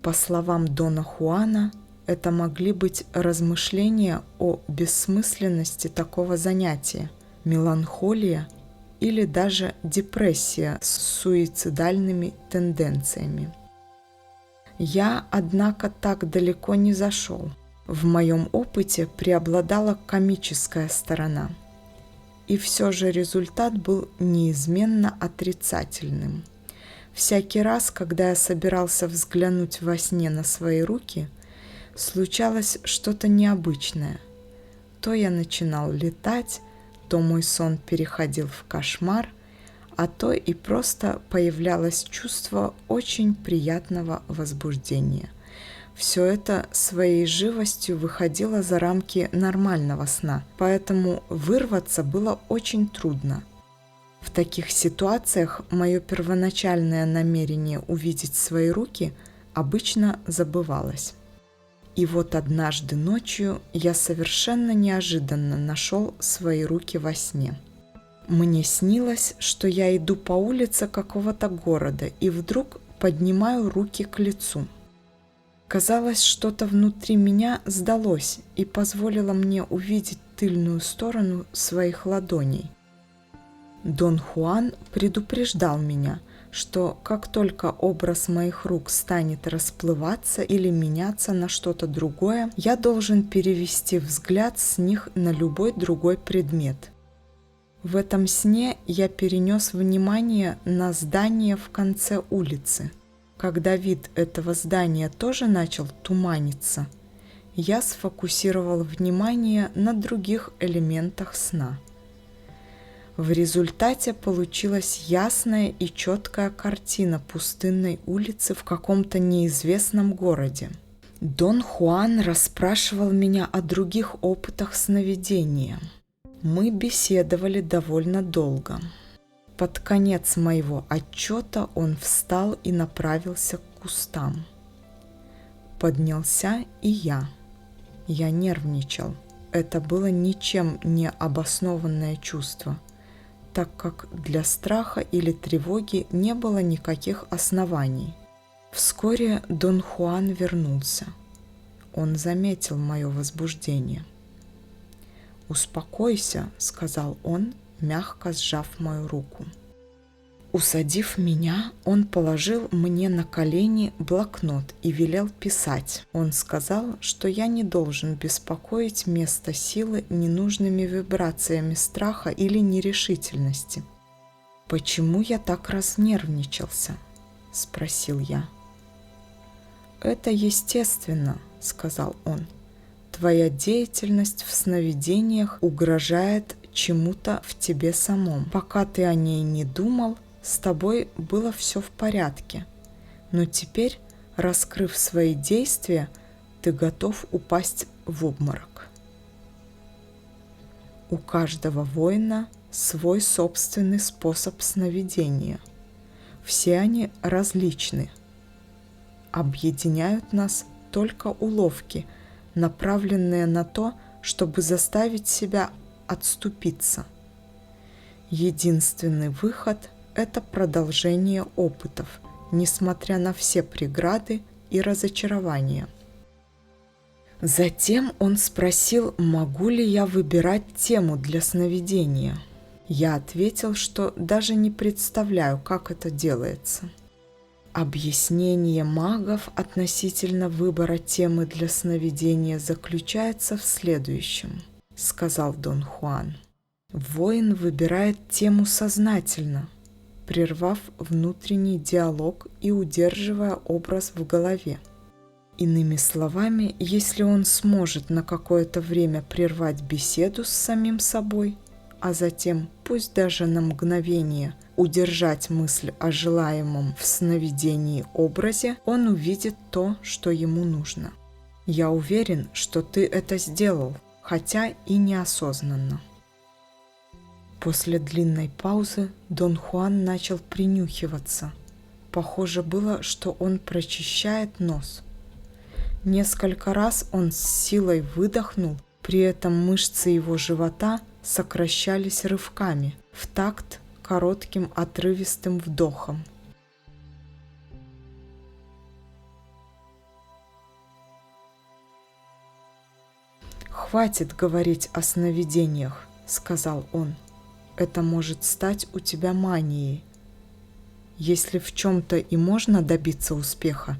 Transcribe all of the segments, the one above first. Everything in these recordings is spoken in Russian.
По словам Дона Хуана, это могли быть размышления о бессмысленности такого занятия, меланхолия или даже депрессия с суицидальными тенденциями. Я, однако, так далеко не зашел. В моем опыте преобладала комическая сторона. И все же результат был неизменно отрицательным. Всякий раз, когда я собирался взглянуть во сне на свои руки, случалось что-то необычное. То я начинал летать, то мой сон переходил в кошмар, а то и просто появлялось чувство очень приятного возбуждения. Все это своей живостью выходило за рамки нормального сна, поэтому вырваться было очень трудно. В таких ситуациях мое первоначальное намерение увидеть свои руки обычно забывалось. И вот однажды ночью я совершенно неожиданно нашел свои руки во сне. Мне снилось, что я иду по улице какого-то города и вдруг поднимаю руки к лицу. Казалось, что-то внутри меня сдалось и позволило мне увидеть тыльную сторону своих ладоней. Дон Хуан предупреждал меня, что как только образ моих рук станет расплываться или меняться на что-то другое, я должен перевести взгляд с них на любой другой предмет. В этом сне я перенес внимание на здание в конце улицы. Когда вид этого здания тоже начал туманиться, я сфокусировал внимание на других элементах сна. В результате получилась ясная и четкая картина пустынной улицы в каком-то неизвестном городе. Дон Хуан расспрашивал меня о других опытах сновидения. Мы беседовали довольно долго. Под конец моего отчета он встал и направился к кустам. Поднялся и я. Я нервничал. Это было ничем не обоснованное чувство, так как для страха или тревоги не было никаких оснований. Вскоре Дон Хуан вернулся. Он заметил мое возбуждение. «Успокойся», — сказал он, мягко сжав мою руку. Усадив меня, он положил мне на колени блокнот и велел писать. Он сказал, что я не должен беспокоить место силы ненужными вибрациями страха или нерешительности. «Почему я так разнервничался?» – спросил я. «Это естественно», – сказал он. «Твоя деятельность в сновидениях угрожает чему-то в тебе самом. Пока ты о ней не думал, с тобой было все в порядке. Но теперь, раскрыв свои действия, ты готов упасть в обморок. У каждого воина свой собственный способ сновидения. Все они различны. Объединяют нас только уловки, направленные на то, чтобы заставить себя отступиться. Единственный выход – это продолжение опытов, несмотря на все преграды и разочарования. Затем он спросил, могу ли я выбирать тему для сновидения. Я ответил, что даже не представляю, как это делается. Объяснение магов относительно выбора темы для сновидения заключается в следующем, сказал Дон Хуан. Воин выбирает тему сознательно, прервав внутренний диалог и удерживая образ в голове. Иными словами, если он сможет на какое-то время прервать беседу с самим собой, а затем, пусть даже на мгновение, удержать мысль о желаемом в сновидении образе, он увидит то, что ему нужно. Я уверен, что ты это сделал, хотя и неосознанно. После длинной паузы Дон Хуан начал принюхиваться. Похоже было, что он прочищает нос. Несколько раз он с силой выдохнул, при этом мышцы его живота сокращались рывками в такт коротким отрывистым вдохом. «Хватит говорить о сновидениях», — сказал он. «Это может стать у тебя манией. Если в чем-то и можно добиться успеха,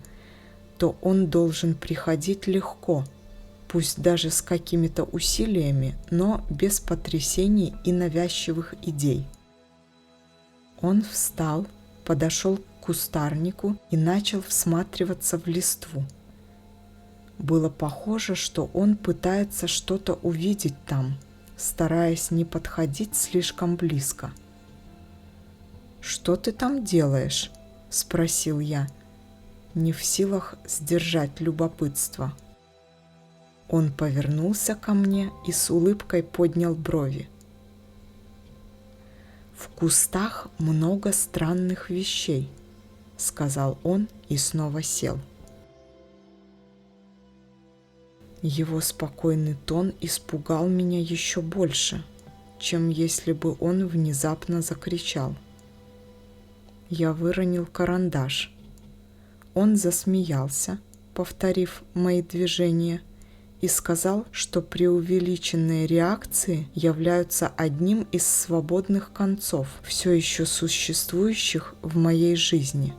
то он должен приходить легко, пусть даже с какими-то усилиями, но без потрясений и навязчивых идей». Он встал, подошел к кустарнику и начал всматриваться в листву. Было похоже, что он пытается что-то увидеть там, стараясь не подходить слишком близко. «Что ты там делаешь?» — спросил я, не в силах сдержать любопытство. Он повернулся ко мне и с улыбкой поднял брови. «В кустах много странных вещей», — сказал он и снова сел. Его спокойный тон испугал меня еще больше, чем если бы он внезапно закричал. Я выронил карандаш. Он засмеялся, повторив мои движения, и сказал, что преувеличенные реакции являются одним из свободных концов, все еще существующих в моей жизни.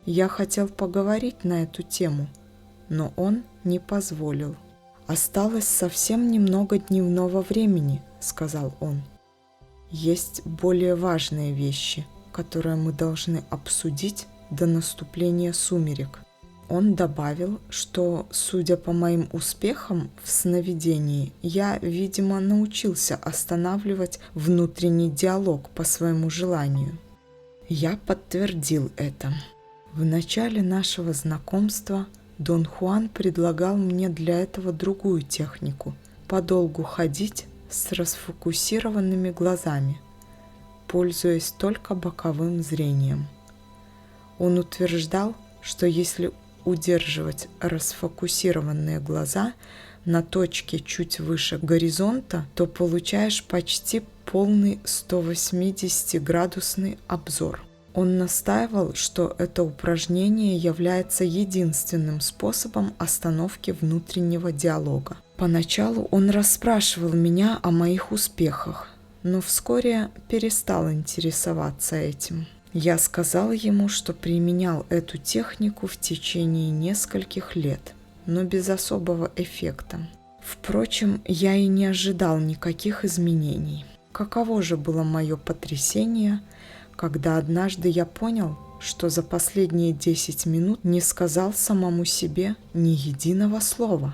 Я хотел поговорить на эту тему, но он не позволил. «Осталось совсем немного дневного времени», — сказал он. «Есть более важные вещи, которые мы должны обсудить до наступления сумерек». Он добавил, что, судя по моим успехам в сновидении, я, видимо, научился останавливать внутренний диалог по своему желанию. Я подтвердил это. В начале нашего знакомства Дон Хуан предлагал мне для этого другую технику – подолгу ходить с расфокусированными глазами, пользуясь только боковым зрением. Он утверждал, что если удерживать расфокусированные глаза на точке чуть выше горизонта, то получаешь почти полный 180-градусный обзор. Он настаивал, что это упражнение является единственным способом остановки внутреннего диалога. Поначалу он расспрашивал меня о моих успехах, но вскоре перестал интересоваться этим. Я сказал ему, что применял эту технику в течение нескольких лет, но без особого эффекта. Впрочем, я и не ожидал никаких изменений. Каково же было мое потрясение, когда однажды я понял, что за последние 10 минут не сказал самому себе ни единого слова.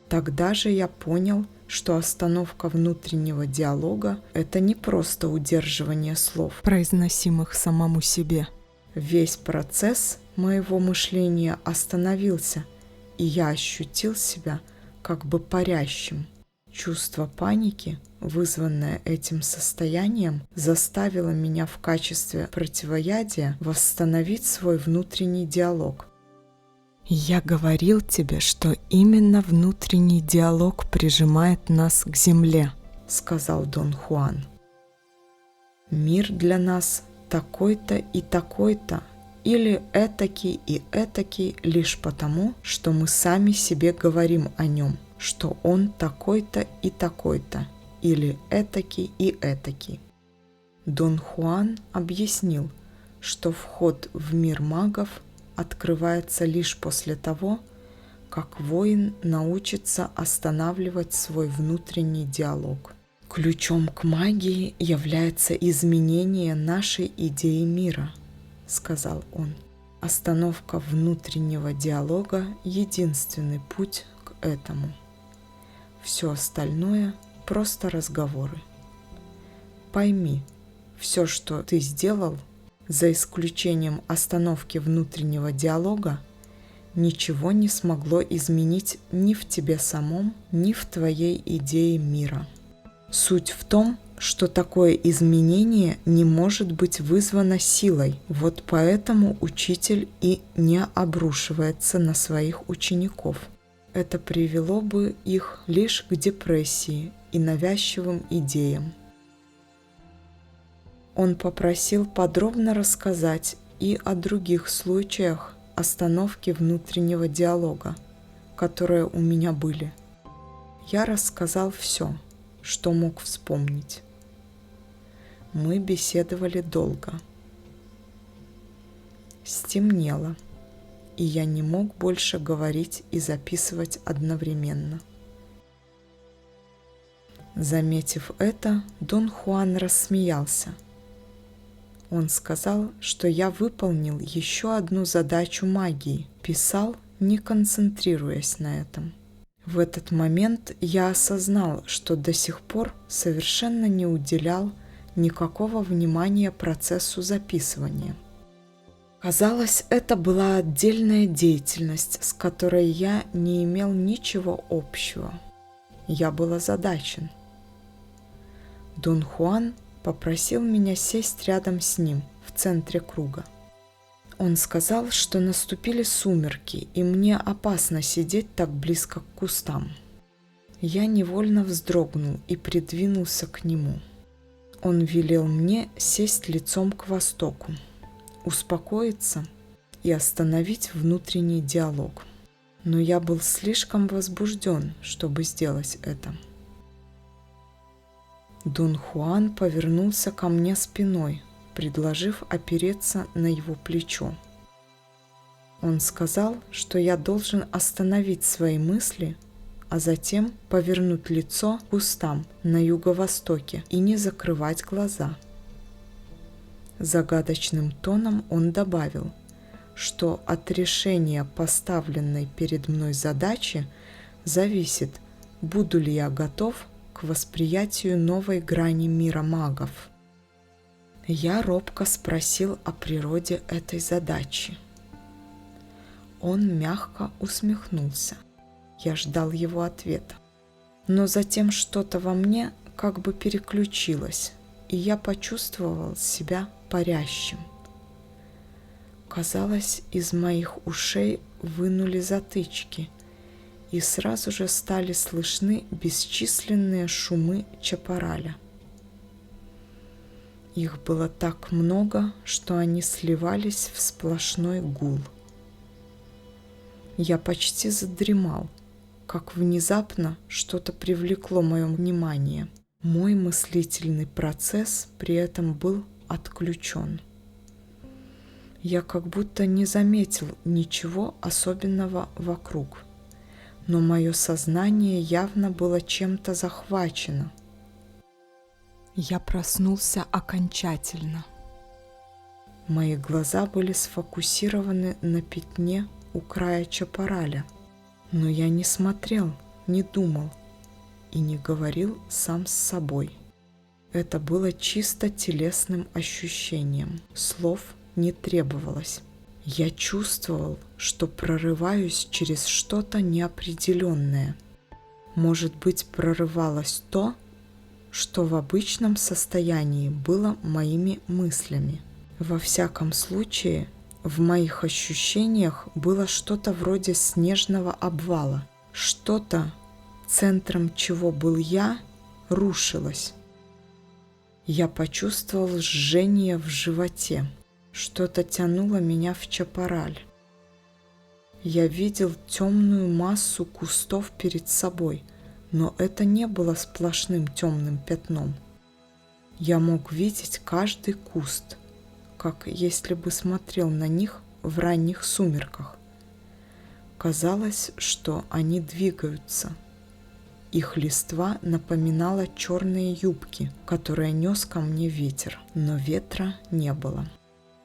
Тогда же я понял, что остановка внутреннего диалога – это не просто удерживание слов, произносимых самому себе. Весь процесс моего мышления остановился, и я ощутил себя как бы парящим. Чувство паники, вызванное этим состоянием, заставило меня в качестве противоядия восстановить свой внутренний диалог. «Я говорил тебе, что именно внутренний диалог прижимает нас к земле», — сказал Дон Хуан. «Мир для нас такой-то и такой-то, или этакий и этакий лишь потому, что мы сами себе говорим о нем, что он такой-то и такой-то, или этакий и этакий». Дон Хуан объяснил, что вход в мир магов открывается лишь после того, как воин научится останавливать свой внутренний диалог. «Ключом к магии является изменение нашей идеи мира», — сказал он. «Остановка внутреннего диалога — единственный путь к этому. Все остальное — просто разговоры. Пойми, все, что ты сделал, за исключением остановки внутреннего диалога, ничего не смогло изменить ни в тебе самом, ни в твоей идее мира. Суть в том, что такое изменение не может быть вызвано силой, вот поэтому учитель и не обрушивается на своих учеников. Это привело бы их лишь к депрессии и навязчивым идеям». Он попросил подробно рассказать и о других случаях остановки внутреннего диалога, которые у меня были. Я рассказал все, что мог вспомнить. Мы беседовали долго. Стемнело, и я не мог больше говорить и записывать одновременно. Заметив это, Дон Хуан рассмеялся. Он сказал, что я выполнил еще одну задачу магии, писал, не концентрируясь на этом. В этот момент я осознал, что до сих пор совершенно не уделял никакого внимания процессу записывания. Казалось, это была отдельная деятельность, с которой я не имел ничего общего. Я был озадачен. Дон Хуан попросил меня сесть рядом с ним в центре круга. Он сказал, что наступили сумерки, и мне опасно сидеть так близко к кустам. Я невольно вздрогнул и придвинулся к нему. Он велел мне сесть лицом к востоку, успокоиться и остановить внутренний диалог. Но я был слишком возбужден, чтобы сделать это. Дон Хуан повернулся ко мне спиной, предложив опереться на его плечо. Он сказал, что я должен остановить свои мысли, а затем повернуть лицо к кустам на юго-востоке и не закрывать глаза. Загадочным тоном он добавил, что от решения поставленной перед мной задачи зависит, буду ли я готов к восприятию новой грани мира магов. Я робко спросил о природе этой задачи. Он мягко усмехнулся. Я ждал его ответа. Но затем что-то во мне как бы переключилось, и я почувствовал себя парящим. Казалось, из моих ушей вынули затычки, и сразу же стали слышны бесчисленные шумы чапараля. Их было так много, что они сливались в сплошной гул. Я почти задремал, как внезапно что-то привлекло мое внимание. Мой мыслительный процесс при этом был отключен. Я как будто не заметил ничего особенного вокруг, но мое сознание явно было чем-то захвачено. Я проснулся окончательно. Мои глаза были сфокусированы на пятне у края чапараля, но я не смотрел, не думал и не говорил сам с собой. Это было чисто телесным ощущением, слов не требовалось. Я чувствовал, что прорываюсь через что-то неопределенное. Может быть, прорывалось то, что в обычном состоянии было моими мыслями. Во всяком случае, в моих ощущениях было что-то вроде снежного обвала. Что-то, центром чего был я, рушилось. Я почувствовал жжение в животе. Что-то тянуло меня в чапараль. Я видел темную массу кустов перед собой, но это не было сплошным темным пятном. Я мог видеть каждый куст, как если бы смотрел на них в ранних сумерках. Казалось, что они двигаются. Их листва напоминала черные юбки, которые нес ко мне ветер, но ветра не было.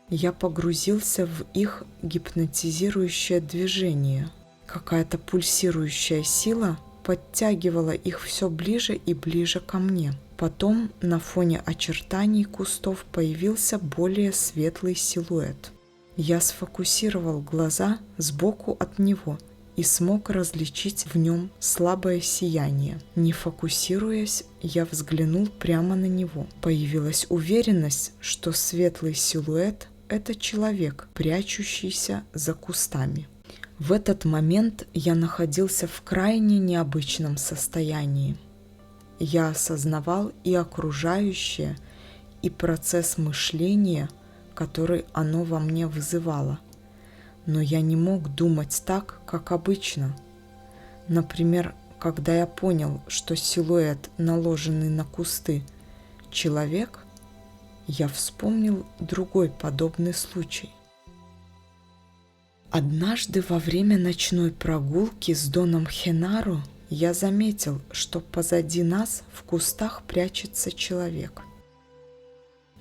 Я погрузился в их гипнотизирующее движение. Какая-то пульсирующая сила подтягивала их все ближе и ближе ко мне. Потом на фоне очертаний кустов появился более светлый силуэт. Я сфокусировал глаза сбоку от него и смог различить в нем слабое сияние. Не фокусируясь, я взглянул прямо на него. Появилась уверенность, что светлый силуэт – это человек, прячущийся за кустами. В этот момент я находился в крайне необычном состоянии. Я осознавал и окружающее, и процесс мышления, который оно во мне вызывало. Но я не мог думать так, как обычно. Например, когда я понял, что силуэт, наложенный на кусты, человек, я вспомнил другой подобный случай. Однажды во время ночной прогулки с Доном Хенару я заметил, что позади нас в кустах прячется человек.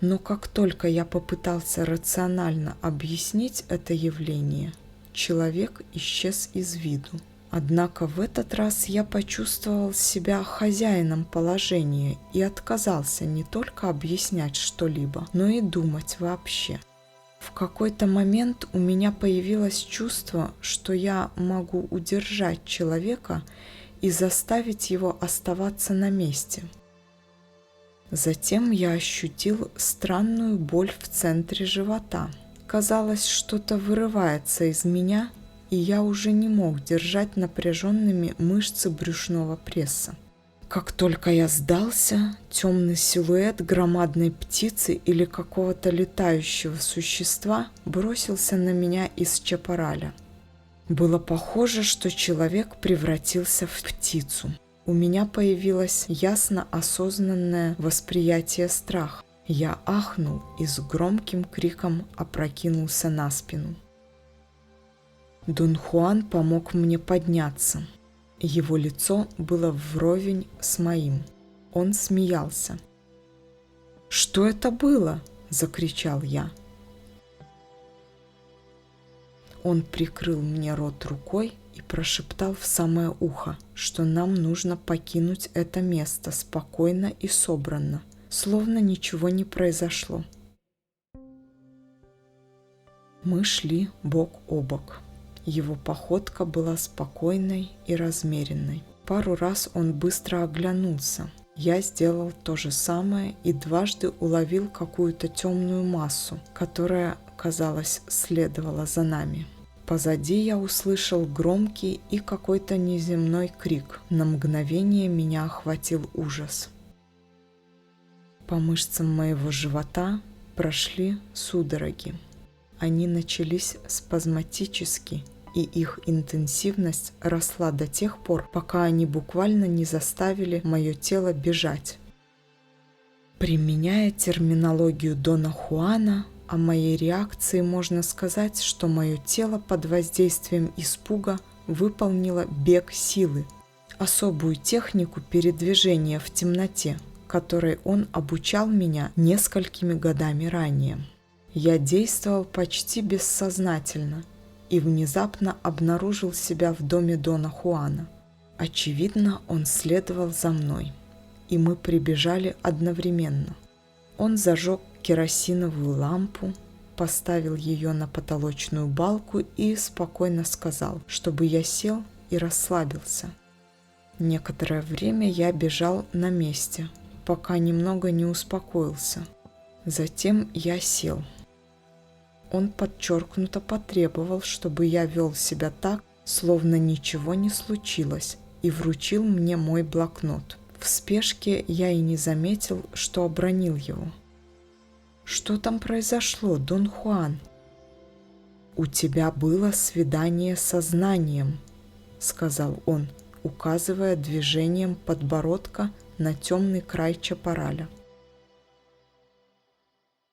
Но как только я попытался рационально объяснить это явление, человек исчез из виду. Однако в этот раз я почувствовал себя хозяином положения и отказался не только объяснять что-либо, но и думать вообще. В какой-то момент у меня появилось чувство, что я могу удержать человека и заставить его оставаться на месте. Затем я ощутил странную боль в центре живота. Казалось, что-то вырывается из меня, и я уже не мог держать напряженными мышцы брюшного пресса. Как только я сдался, темный силуэт громадной птицы или какого-то летающего существа бросился на меня из чапараля. Было похоже, что человек превратился в птицу. У меня появилось ясно осознанное восприятие страха. Я ахнул и с громким криком опрокинулся на спину. Дон Хуан помог мне подняться. Его лицо было вровень с моим. Он смеялся. «Что это было?» – закричал я. Он прикрыл мне рот рукой и прошептал в самое ухо, что нам нужно покинуть это место спокойно и собранно, словно ничего не произошло. Мы шли бок о бок. Его походка была спокойной и размеренной. Пару раз он быстро оглянулся. Я сделал то же самое и дважды уловил какую-то темную массу, которая, казалось, следовала за нами. Позади я услышал громкий и какой-то неземной крик. На мгновение меня охватил ужас. По мышцам моего живота прошли судороги. Они начались спазматически, и их интенсивность росла до тех пор, пока они буквально не заставили мое тело бежать. Применяя терминологию Дона Хуана, о моей реакции можно сказать, что мое тело под воздействием испуга выполнило бег силы, особую технику передвижения в темноте, которой он обучал меня несколькими годами ранее. Я действовал почти бессознательно и внезапно обнаружил себя в доме Дона Хуана. Очевидно, он следовал за мной, и мы прибежали одновременно. Он зажег керосиновую лампу, поставил ее на потолочную балку и спокойно сказал, чтобы я сел и расслабился. Некоторое время я бежал на месте, пока немного не успокоился. Затем я сел. Он подчеркнуто потребовал, чтобы я вел себя так, словно ничего не случилось, и вручил мне мой блокнот. В спешке я и не заметил, что обронил его. «Что там произошло, Дон Хуан?» «У тебя было свидание со знанием», — сказал он, указывая движением подбородка на темный край чапараля.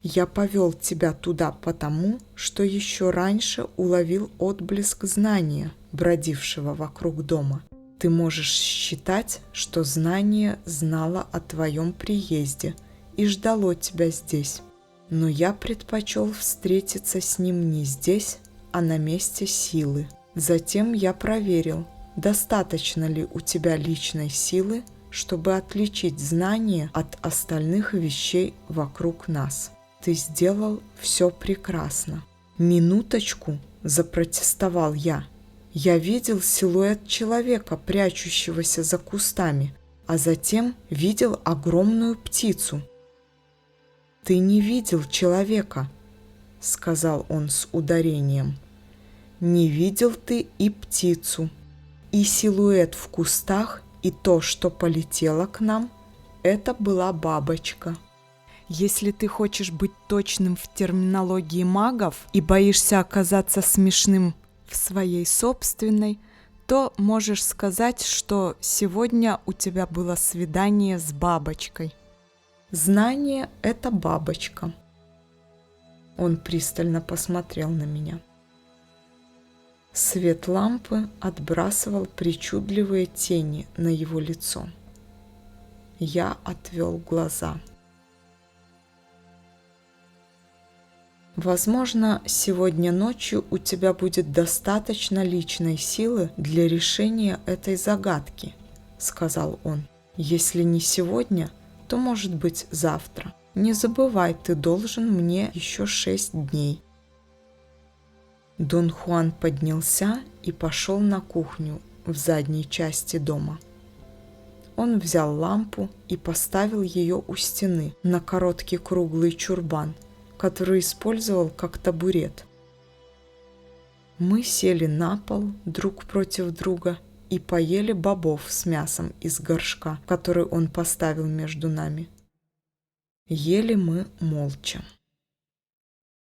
«Я повел тебя туда потому, что еще раньше уловил отблеск знания, бродившего вокруг дома. Ты можешь считать, что знание знало о твоем приезде и ждало тебя здесь. Но я предпочел встретиться с ним не здесь, а на месте силы. Затем я проверил, достаточно ли у тебя личной силы, чтобы отличить знание от остальных вещей вокруг нас. Ты сделал все прекрасно». «Минуточку», – запротестовал я. «Я видел силуэт человека, прячущегося за кустами, а затем видел огромную птицу». «Ты не видел человека», – сказал он с ударением. «Не видел ты и птицу, и силуэт в кустах, и то, что полетело к нам, это была бабочка». Если ты хочешь быть точным в терминологии магов и боишься оказаться смешным в своей собственной, то можешь сказать, что сегодня у тебя было свидание с бабочкой. Знание – это бабочка. Он пристально посмотрел на меня. Свет лампы отбрасывал причудливые тени на его лицо. Я отвел глаза. Возможно, сегодня ночью у тебя будет достаточно личной силы для решения этой загадки, сказал он. Если не сегодня, то, может быть, завтра. Не забывай, ты должен мне еще 6 дней. Дон Хуан поднялся и пошел на кухню в задней части дома. Он взял лампу и поставил ее у стены на короткий круглый чурбан, который использовал как табурет. Мы сели на пол друг против друга и поели бобов с мясом из горшка, который он поставил между нами. Ели мы молча.